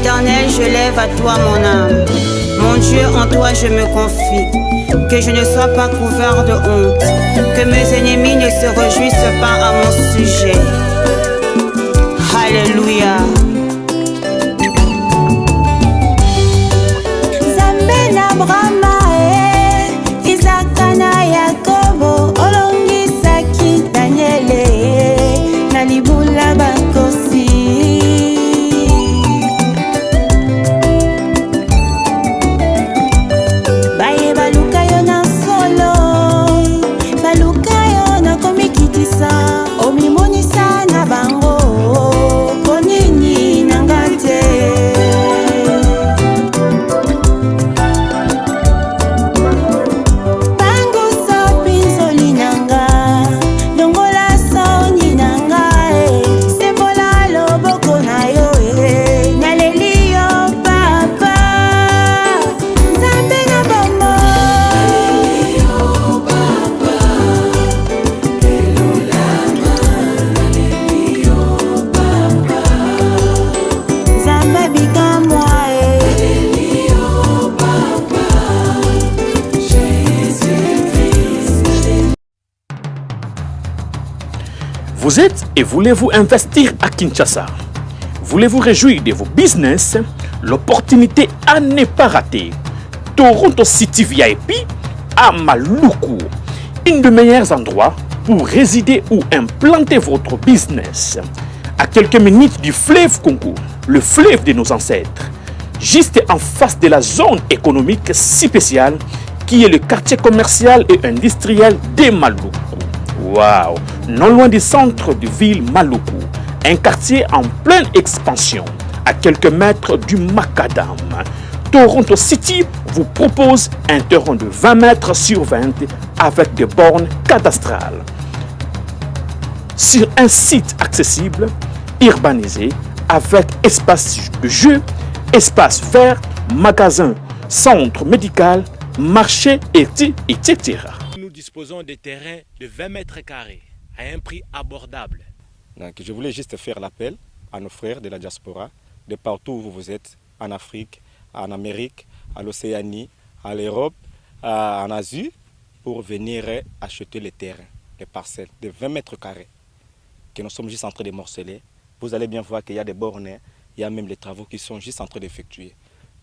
Éternel, je lève à toi mon âme. Mon Dieu, en toi je me confie. Que je ne sois pas couvert de honte. Que mes ennemis ne se réjouissent pas à mon sujet. Alléluia. Zambe na Brahma, Isaka na Yakobo, olongisaki Daniele na libula bakosi. Baye baluka yo na solo, baluka yo na komikitisa, omimonisa na bango, konini nangate. Vous êtes et voulez-vous investir à Kinshasa? Voulez-vous réjouir de vos business? L'opportunité à ne pas rater. Toronto City VIP à Maluku. Un des meilleurs endroits pour résider ou implanter votre business. À quelques minutes du fleuve Congo, le fleuve de nos ancêtres. Juste en face de la zone économique si spéciale qui est le quartier commercial et industriel de Maluku. Waouh! Non loin du centre de ville Maluku, un quartier en pleine expansion, à quelques mètres du Macadam. Toronto City vous propose un terrain de 20 mètres sur 20 avec des bornes cadastrales. Sur un site accessible, urbanisé, avec espace de jeu, espace vert, magasin, centre médical, marché, etc. Nous disposons de terrains de 20 mètres carrés à un prix abordable. Donc, je voulais juste faire l'appel à nos frères de la diaspora, de partout où vous êtes, en Afrique, en Amérique, à l'Océanie, à l'Europe, en Asie, pour venir acheter les terrains, les parcelles de 20 mètres carrés que nous sommes juste en train de morceler. Vous allez bien voir qu'il y a des bornes, il y a même les travaux qui sont juste en train d'effectuer.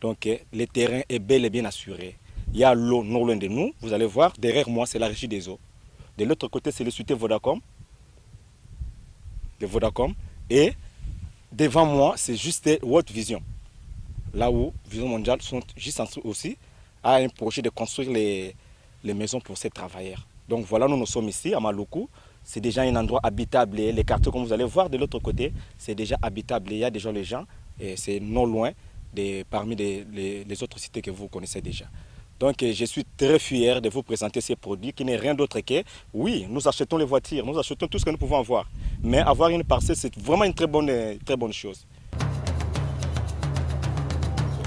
Donc, le terrain est bel et bien assuré. Il y a l'eau non loin de nous. Vous allez voir, derrière moi, c'est la régie des eaux. De l'autre côté, c'est le société Vodacom. De Vodacom. Et devant moi, c'est juste World Vision. Là où Vision Mondiale sont juste en train aussi à un projet de construire les maisons pour ces travailleurs. Donc voilà, nous sommes ici à Maluku. C'est déjà un endroit habitable. Les quartiers, comme vous allez voir de l'autre côté, c'est déjà habitable. Il y a déjà les gens. Et c'est non loin parmi les autres cités que vous connaissez déjà. Donc je suis très fier de vous présenter ces produits qui n'est rien d'autre que, oui, nous achetons les voitures, nous achetons tout ce que nous pouvons avoir. Mais avoir une parcelle, c'est vraiment une très bonne chose.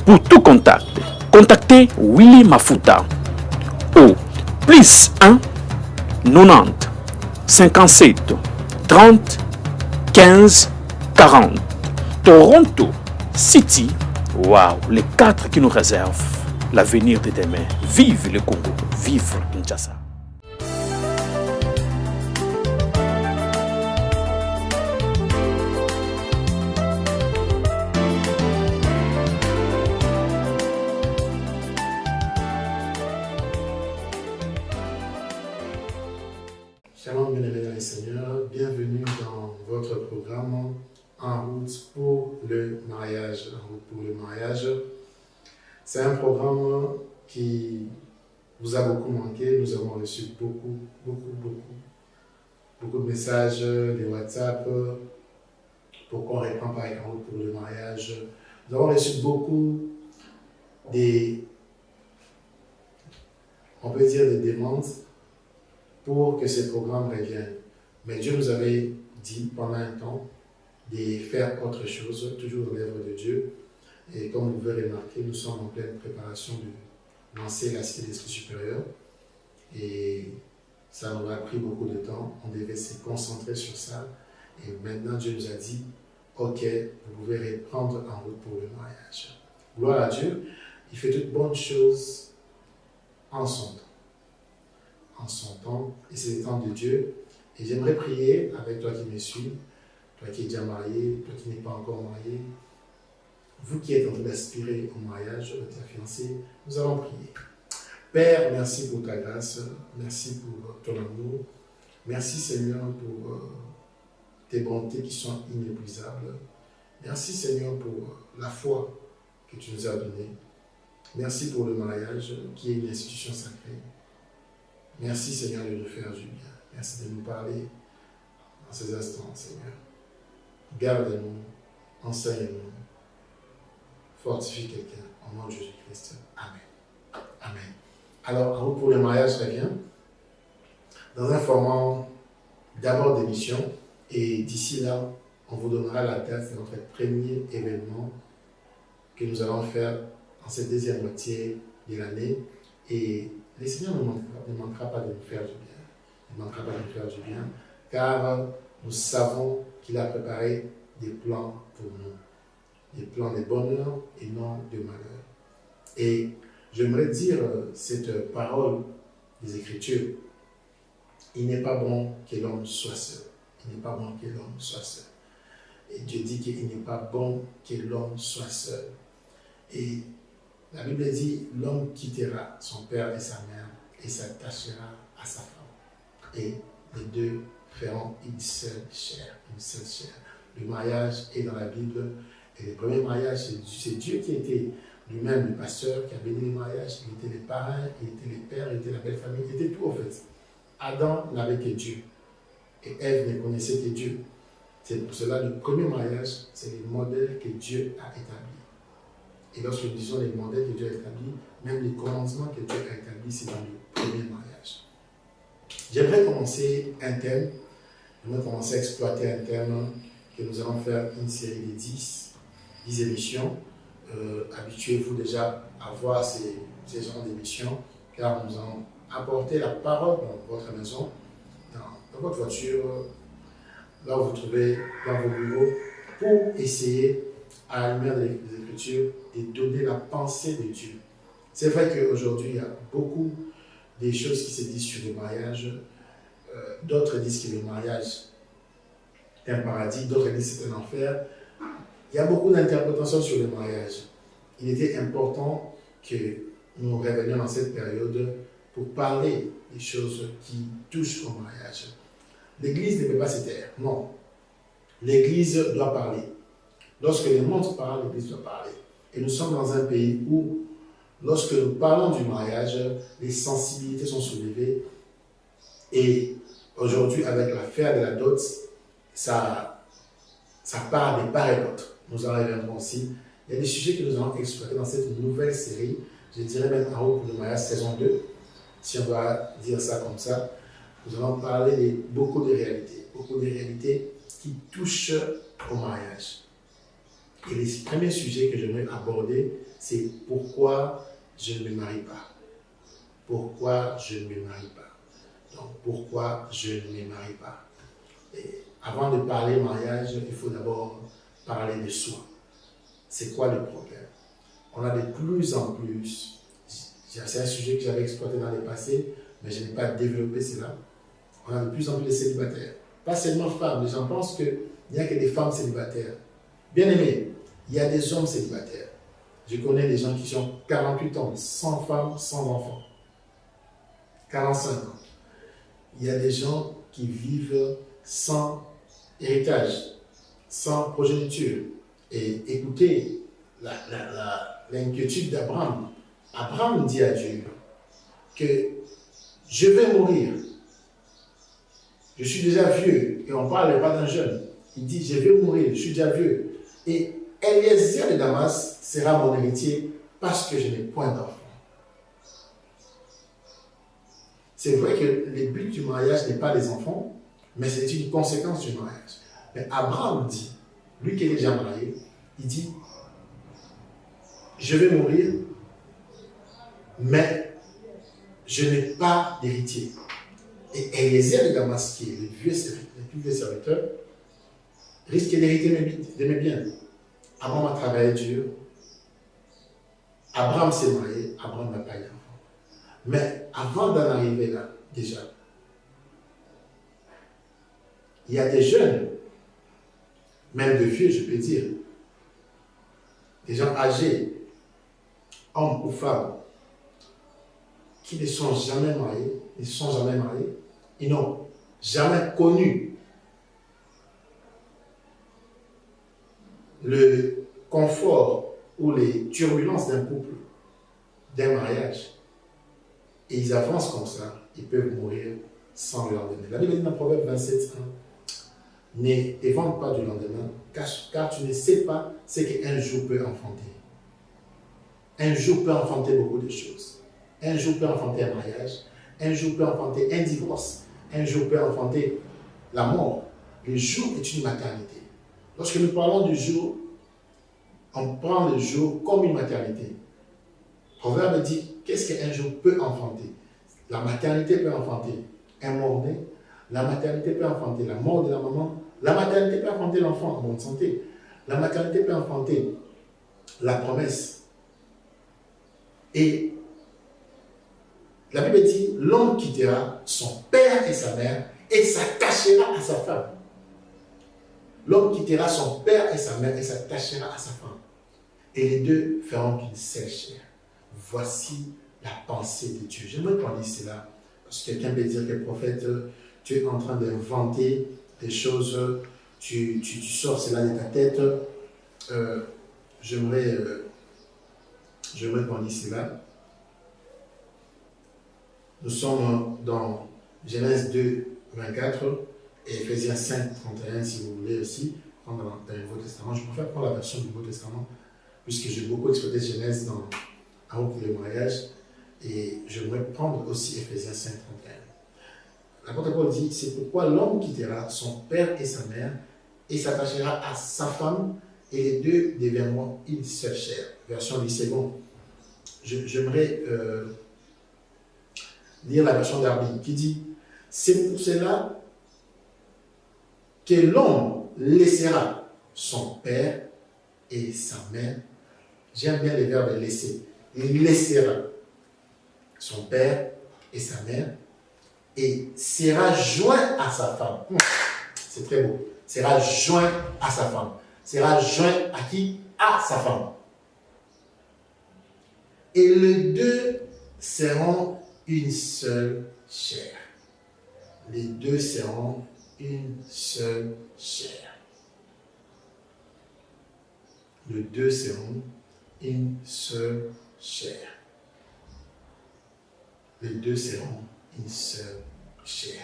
Pour tout contact, contactez Willy Mafuta au +1 90 57 30 15 40. Toronto City, waouh, les 4 qui nous réservent l'avenir de demain. Vive le Congo, vive Kinshasa. Shalom, bien-aimés dans les Seigneurs, bienvenue dans votre programme En route pour le mariage. En route pour le mariage. C'est un programme qui vous a beaucoup manqué. Nous avons reçu beaucoup de messages, des WhatsApp, pour qu'on répond par En route pour le mariage. Nous avons reçu beaucoup on peut dire des demandes pour que ce programme revienne. Mais Dieu nous avait dit pendant un temps de faire autre chose, toujours dans l'œuvre de Dieu. Et comme vous pouvez remarquer, nous sommes en pleine préparation de lancer la cité d'esprit supérieur. Et ça nous a pris beaucoup de temps. On devait se concentrer sur ça. Et maintenant, Dieu nous a dit ok, vous pouvez reprendre en route pour le mariage. Gloire à Dieu, il fait toutes bonnes choses en son temps. En son temps, et c'est le temps de Dieu. Et j'aimerais prier avec toi qui me suis, toi qui es déjà marié, toi qui n'es pas encore marié, vous qui êtes en train d'aspirer au mariage de ta fiancée, nous allons prier. Père, merci pour ta grâce, merci pour ton amour, merci Seigneur pour tes bontés qui sont inépuisables. Merci Seigneur pour la foi que tu nous as donnée. Merci pour le mariage qui est une institution sacrée. Merci Seigneur de nous faire du bien. Merci de nous parler en ces instants, Seigneur. Garde-nous, enseigne-nous, fortifie quelqu'un au nom de Jésus-Christ. Amen. Amen. Alors, en route pour le mariage, très bien. Dans un format d'abord d'émission, et d'ici là, on vous donnera la date de notre premier événement que nous allons faire en cette deuxième moitié de l'année. Et le Seigneur ne manquera pas de nous faire du bien. Il ne manquera pas de nous faire du bien, car nous savons qu'il a préparé des plans pour nous. Des plans de bonheur et non de malheur. Et j'aimerais dire cette parole des Écritures. Il n'est pas bon que l'homme soit seul. Il n'est pas bon que l'homme soit seul. Et Dieu dit qu'il n'est pas bon que l'homme soit seul. Et la Bible dit, l'homme quittera son père et sa mère et s'attachera à sa femme. Et les deux feront une seule chair, une seule chair. Le mariage est dans la Bible. Et le premier mariage, c'est Dieu qui était lui-même le pasteur, qui a béni le mariage. Il était les parrains, il était les pères, il était la belle famille, il était tout en fait. Adam n'avait que Dieu. Et Ève ne connaissait que Dieu. C'est pour cela le premier mariage, c'est le modèle que Dieu a établi. Et lorsque nous disons les modèles que Dieu a établis, même les commandements que Dieu a établis, c'est dans le premier mariage. J'aimerais commencer un thème, j'aimerais commencer à exploiter un thème que nous allons faire une série de 10 émissions. Habituez-vous déjà à voir ces genres d'émissions, car nous allons apporter la parole dans votre maison, dans votre voiture, là où vous trouvez, dans vos bureaux, pour essayer, à la lumière des Écritures, de donner la pensée de Dieu. C'est vrai qu'aujourd'hui, il y a beaucoup de choses qui se disent sur le mariage. D'autres disent que le mariage est un paradis, d'autres disent que c'est un enfer. Il y a beaucoup d'interprétations sur le mariage. Il était important que nous revenions dans cette période pour parler des choses qui touchent au mariage. L'Église ne peut pas se taire, non. L'Église doit parler. Lorsque le monde parle, l'Église doit parler. Et nous sommes dans un pays où, lorsque nous parlons du mariage, les sensibilités sont soulevées. Et aujourd'hui, avec l'affaire de la dot, ça part de part et d'autre. Nous en reviendrons aussi. Il y a des sujets que nous allons exploiter dans cette nouvelle série. Je dirais même en haut pour le mariage saison 2, si on doit dire ça comme ça. Nous allons parler de beaucoup de réalités qui touchent au mariage. Et le premier sujet que j'aimerais aborder, c'est pourquoi je ne me marie pas. Pourquoi je ne me marie pas. Donc, pourquoi je ne me marie pas. Et avant de parler mariage, il faut d'abord parler de soi. C'est quoi le problème? On a de plus en plus, c'est un sujet que j'avais exploité dans le passé, mais je n'ai pas développé cela. On a de plus en plus de célibataires. Pas seulement femmes, les gens pensent qu'il n'y a que des femmes célibataires. Bien aimé, il y a des hommes célibataires. Je connais des gens qui ont 48 ans, sans femme, sans enfant. 45 ans. Il y a des gens qui vivent sans héritage, sans progéniture. Et écoutez l'inquiétude d'Abraham. Abraham dit à Dieu que je vais mourir. Je suis déjà vieux. Et on ne parle pas d'un jeune. Il dit je vais mourir, je suis déjà vieux. Et Eliezer de Damas sera mon héritier parce que je n'ai point d'enfant. C'est vrai que le but du mariage n'est pas les enfants, mais c'est une conséquence du mariage. Mais Abraham dit, lui qui est déjà marié, il dit, je vais mourir, mais je n'ai pas d'héritier. Et Eliezer de Damas, qui est le plus vieux serviteur, risquer d'hériter de mes biens. Abraham a travaillé dur. Abraham s'est marié. Abraham n'a pas eu d'enfant. Mais avant d'en arriver là, déjà, il y a des jeunes, même de vieux, je peux dire, des gens âgés, hommes ou femmes, qui ne sont jamais mariés, ils n'ont jamais connu le confort ou les turbulences d'un couple, d'un mariage. Et ils avancent comme ça, ils peuvent mourir sans le lendemain. La Bible dit dans Proverbe 27, 1, ne t'évente pas du lendemain, car tu ne sais pas ce qu'un jour peut enfanter. Un jour peut enfanter beaucoup de choses. Un jour peut enfanter un mariage, un jour peut enfanter un divorce, un jour peut enfanter la mort. Le jour est une maternité. Lorsque nous parlons du jour, on prend le jour comme une maternité. Proverbe dit, qu'est-ce qu'un jour peut enfanter? La maternité peut enfanter un mort-né, la maternité peut enfanter la mort de la maman, la maternité peut enfanter l'enfant en bonne santé, la maternité peut enfanter la promesse. Et la Bible dit, l'homme quittera son père et sa mère et s'attachera à sa femme. L'homme quittera son père et sa mère et s'attachera à sa femme. Et les deux feront une seule chair. Voici la pensée de Dieu. J'aimerais qu'on dise cela, parce que quelqu'un peut dire que prophète, tu es en train d'inventer des choses, tu sors cela de ta tête. J'aimerais qu'on dise cela. Nous sommes dans Genèse 2, 24 et Ephésiens 5, 31, si vous voulez aussi prendre dans le Nouveau Testament. Je préfère prendre la version du Nouveau Testament, puisque j'ai beaucoup exploité Genèse dans un pour le mariage, et j'aimerais prendre aussi Ephésiens 5, 31. L'apôtre Paul dit, c'est pourquoi l'homme quittera son père et sa mère et s'attachera à sa femme, et les deux deviendront une seule chair. Version du second. J'aimerais lire la version d'Arby qui dit, c'est pour cela que l'homme laissera son père et sa mère. J'aime bien le verbe laisser. Il laissera son père et sa mère et sera joint à sa femme. C'est très beau. Sera joint à sa femme. Sera joint à qui? À sa femme. Et les deux seront une seule chair. Les deux seront une seule chair. Les deux seront une seule chair. Les deux seront une seule chair.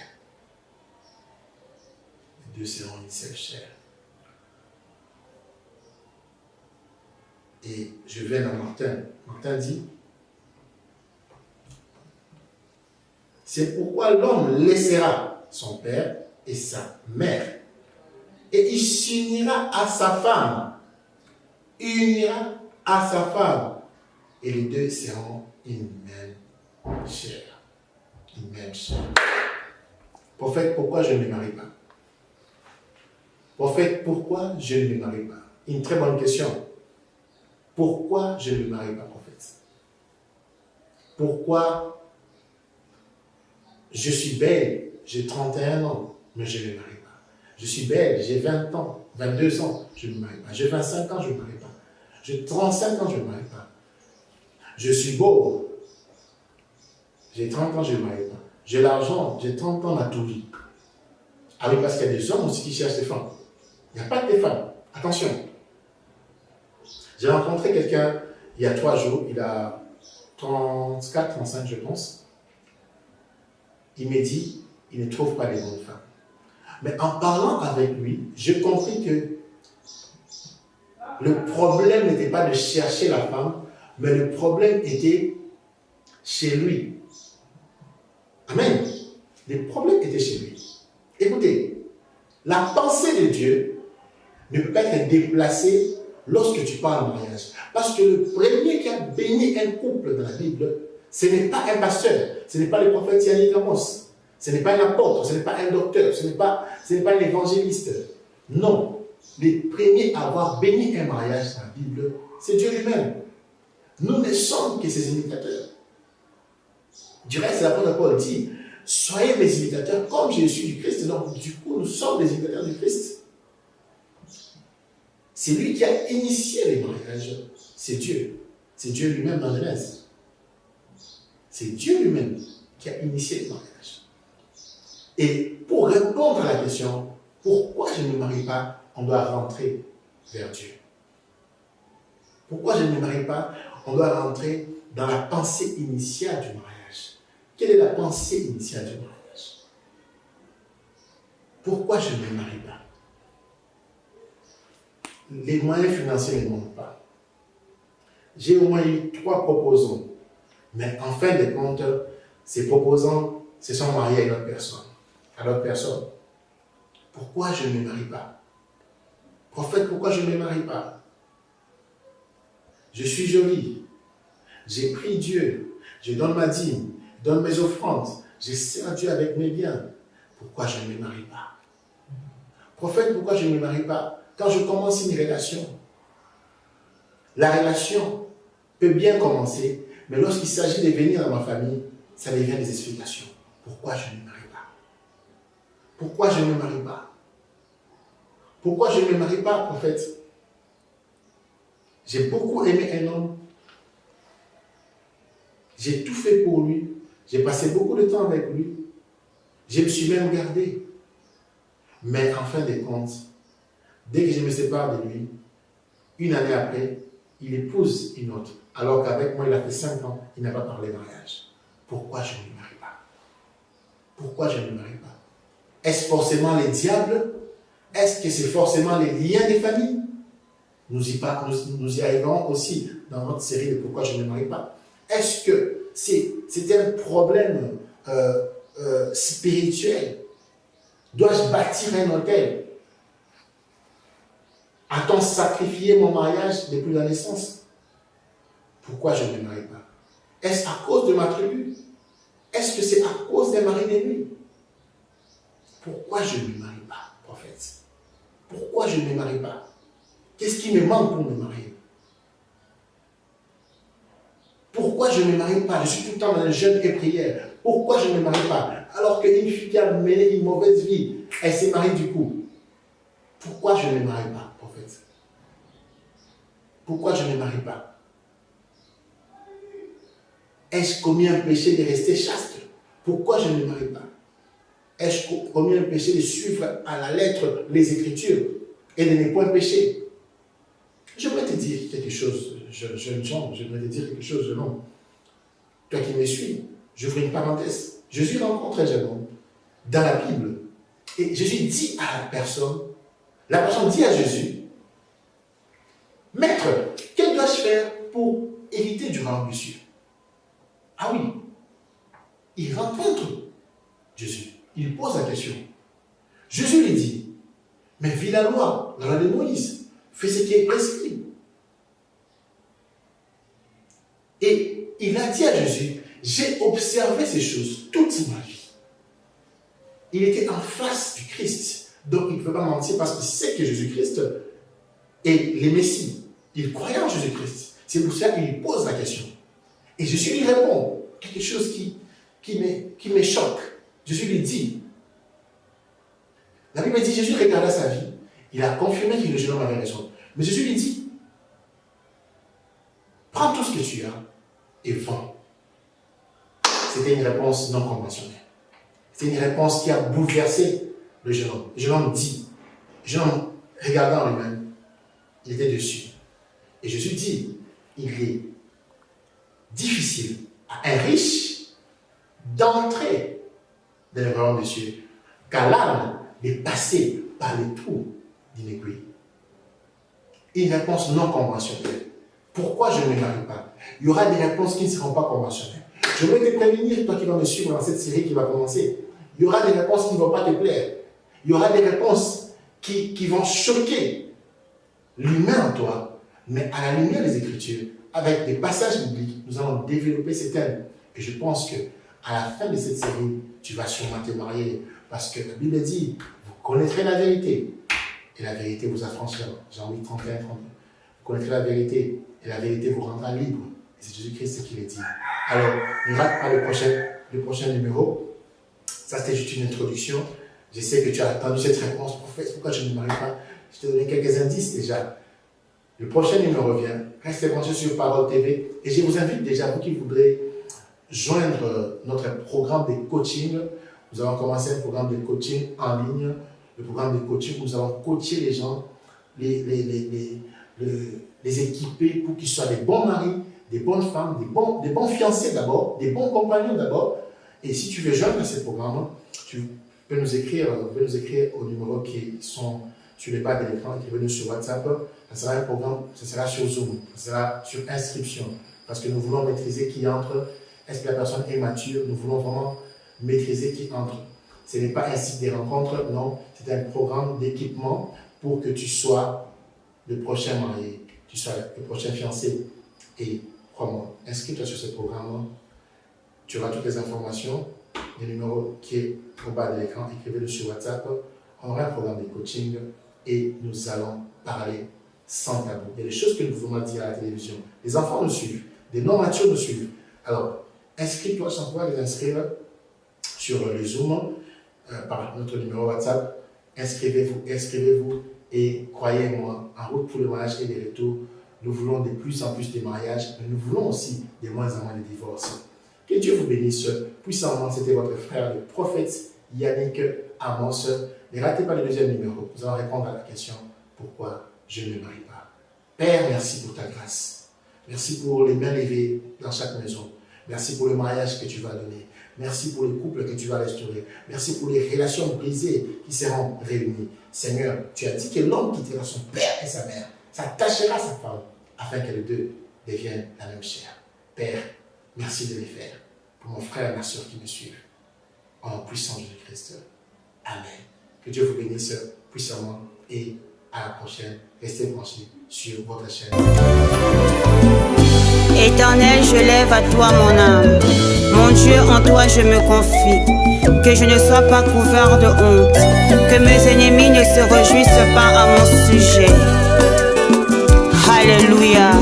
Les deux seront une seule chair. Et je vais dans Martin. Martin dit, c'est pourquoi l'homme laissera son père et sa mère, et il s'unira à sa femme. Il unira à sa femme, et les deux seront une même chair. Une même chair. Prophète, pourquoi je ne me marie pas? Prophète, pourquoi je ne me marie pas? Une très bonne question. Pourquoi je ne me marie pas, prophète? Pourquoi je suis belle, j'ai 31 ans, mais je ne me marie pas. Je suis belle, j'ai 20 ans, 22 ans, je ne me marie pas. J'ai 25 ans, je ne me marie pas. J'ai 35 ans, je ne me marie pas. Je suis beau, j'ai 30 ans, je ne me marie pas. J'ai l'argent, j'ai 30 ans, ma tout vie. Ah oui, parce qu'il y a des hommes aussi qui cherchent des femmes. Il n'y a pas que des femmes. Attention. J'ai rencontré quelqu'un il y a 3 jours, il a 34, 35, je pense. Il m'a dit, il ne trouve pas les bonnes femmes. Mais en parlant avec lui, j'ai compris que le problème n'était pas de chercher la femme, mais le problème était chez lui. Amen. Le problème était chez lui. Écoutez, la pensée de Dieu ne peut pas être déplacée lorsque tu parles de mariage. Parce que le premier qui a béni un couple dans la Bible, ce n'est pas un pasteur, ce n'est pas le prophète Yannick Amos, ce n'est pas un apôtre, ce n'est pas un docteur, ce n'est pas un évangéliste. Non. les premiers à avoir béni un mariage dans la Bible, c'est Dieu lui-même. Nous ne sommes que ses imitateurs. Du reste, l'apôtre Paul dit, soyez mes imitateurs comme je suis du Christ. Donc, du coup, nous sommes les imitateurs du Christ. C'est lui qui a initié les mariages. C'est Dieu. C'est Dieu lui-même dans Genèse. C'est Dieu lui-même qui a initié les mariages. Et pour répondre à la question, pourquoi je ne me marie pas, on doit rentrer vers Dieu. Pourquoi je ne me marie pas, on doit rentrer dans la pensée initiale du mariage. Quelle est la pensée initiale du mariage? Pourquoi je ne me marie pas? Les moyens financiers ne manquent pas. J'ai au moins eu 3 proposants. Mais en fin de compte, ces proposants se sont mariés à une autre personne. À l'autre personne. Pourquoi je ne me marie pas? Prophète, pourquoi je ne me marie pas? Je suis jolie. J'ai pris Dieu. Je donne ma dîme. Je donne mes offrandes. Je sers Dieu avec mes biens. Pourquoi je ne me marie pas? Prophète, pourquoi je ne me marie pas? Quand je commence une relation, la relation peut bien commencer, mais lorsqu'il s'agit de venir dans ma famille, ça devient des explications. Pourquoi je ne me marie pas? Pourquoi je ne me marie pas? Pourquoi je ne me marie pas, prophète? J'ai beaucoup aimé un homme. J'ai tout fait pour lui. J'ai passé beaucoup de temps avec lui. Je me suis même gardé. Mais en fin de compte, dès que je me sépare de lui, une année après, il épouse une autre. Alors qu'avec moi, il a fait 5 ans, il n'a pas parlé de mariage. Pourquoi je ne me marie pas? Pourquoi je ne me marie pas? Est-ce forcément les diables? Est-ce que c'est forcément les liens des familles? Nous y arriverons aussi dans notre série de Pourquoi je ne me marie pas. Est-ce que c'est un problème spirituel? Dois-je bâtir un hôtel? A-t-on sacrifié mon mariage depuis la naissance? Pourquoi je ne me marie pas? Est-ce à cause de ma tribu? Est-ce que c'est à cause des maris de nuit? Pourquoi je ne me marie pas, prophète? Pourquoi je ne me marie pas? Qu'est-ce qui me manque pour me marier? Pourquoi je ne me marie pas? Je suis tout le temps dans le jeûne et prière. Pourquoi je ne me marie pas? Alors qu'une fille qui a mené une mauvaise vie, elle s'est mariée du coup. Pourquoi je ne me marie pas, prophète? Pourquoi je ne me marie pas? Ai-je commis un péché de rester chaste? Pourquoi je ne me marie pas? Ai-je commis un péché de suivre à la lettre les Écritures et de ne point pécher? Je voudrais te dire quelque chose, jeune gens, je voudrais te dire quelque chose de long. Toi qui me suis, j'ouvre une parenthèse. Jésus rencontre un jeune homme dans la Bible. Et Jésus dit à la personne dit à Jésus, Maître, que dois-je faire pour hériter du royaume des cieux? Ah oui, il rencontre Jésus. Il pose la question. Jésus lui dit, mais vis la loi de Moïse, fais ce qui est prescrit. Et il a dit à Jésus, j'ai observé ces choses toute ma vie. Il était en face du Christ, donc il ne peut pas mentir parce qu'il sait que Jésus-Christ est le Messie. Il croyait en Jésus-Christ. C'est pour ça qu'il pose la question. Et Jésus lui répond quelque chose qui me choque. Jésus lui dit, la Bible dit, Jésus regarda sa vie, il a confirmé que le jeune homme avait raison. Mais Jésus lui dit, prends tout ce que tu as et vends. C'était une réponse non conventionnelle. C'était une réponse qui a bouleversé le jeune homme. Le jeune homme dit, le jeune homme regardant lui-même, il était dessus. Et Jésus dit, il est difficile à un riche d'entrer dans le royaume des cieux, car l'âme est passée par les trous d'iniquité. Une réponse non conventionnelle. Pourquoi je ne me marie pas? Il y aura des réponses qui ne seront pas conventionnelles. Je veux te prévenir, toi qui vas me suivre dans cette série qui va commencer. Il y aura des réponses qui ne vont pas te plaire. Il y aura des réponses qui vont choquer l'humain en toi, mais à la lumière des Écritures, avec des passages bibliques, nous allons développer ces thèmes. Et je pense qu'à la fin de cette série, tu vas sûrement te marier, parce que la Bible dit, vous connaîtrez la vérité, et la vérité vous affranchira. Jean 8, 31, 32. Vous connaîtrez la vérité et la vérité vous rendra libre. Et c'est Jésus-Christ qui le dit. Alors, ne rate pas le prochain numéro. Ça, c'était juste une introduction. Je sais que tu as attendu cette réponse, prophète. Pourquoi je ne me marie pas? Je t'ai donné quelques indices déjà. Le prochain numéro vient. Restez branchés sur Parole TV. Et je vous invite déjà, vous qui voudrez joindre notre programme de coaching. Nous avons commencé un programme de coaching en ligne. Le programme de coaching, nous allons coacher les gens, les équiper pour qu'ils soient des bons maris, des bonnes femmes, des bons fiancés d'abord, des bons compagnons d'abord. Et si tu veux joindre ce programme, tu peux nous écrire au numéro qui sont sur les bas de l'écran, écrivez-nous sur WhatsApp. Ça sera un programme, ça sera sur Zoom, ça sera sur inscription. Parce que nous voulons maîtriser qui entre. Est-ce que la personne est mature? Nous voulons vraiment maîtriser qui entre. Ce n'est pas un site de rencontres, non. C'est un programme d'équipement pour que tu sois le prochain marié, tu sois le prochain fiancé. Et crois-moi, inscris-toi sur ce programme. Tu auras toutes les informations, le numéro qui est au bas de l'écran, écrivez-le sur WhatsApp. On aura un programme de coaching et nous allons parler sans tabou. Il y a des choses que nous pouvons dire à la télévision. Les enfants nous suivent, des non-matures nous suivent. Alors, inscris-toi sans pouvoir les inscrire sur le Zoom par notre numéro WhatsApp. Inscrivez-vous et croyez-moi, en route pour le mariage et les retours, nous voulons de plus en plus de mariages, mais nous voulons aussi de moins en moins de divorces. Que Dieu vous bénisse puissamment. C'était votre frère, le prophète Yannick Amos. Ne ratez pas le deuxième numéro. Nous allons répondre à la question « Pourquoi je ne me marie pas ?» Père, merci pour ta grâce. Merci pour les mains levées dans chaque maison. Merci pour le mariage que tu vas donner. Merci pour les couples que tu vas restaurer. Merci pour les relations brisées qui seront réunies. Seigneur, tu as dit que l'homme quittera son père et sa mère, s'attachera à sa femme, afin que les deux deviennent la même chair. Père, merci de les faire pour mon frère et ma soeur qui me suivent. En puissant Jésus-Christ. Amen. Que Dieu vous bénisse puissamment et à la prochaine. Restez branchés sur votre chaîne. Éternel, je lève à toi mon âme. Mon Dieu, en toi je me confie. Que je ne sois pas couvert de honte. Que mes ennemis ne se réjouissent pas à mon sujet. Alléluia.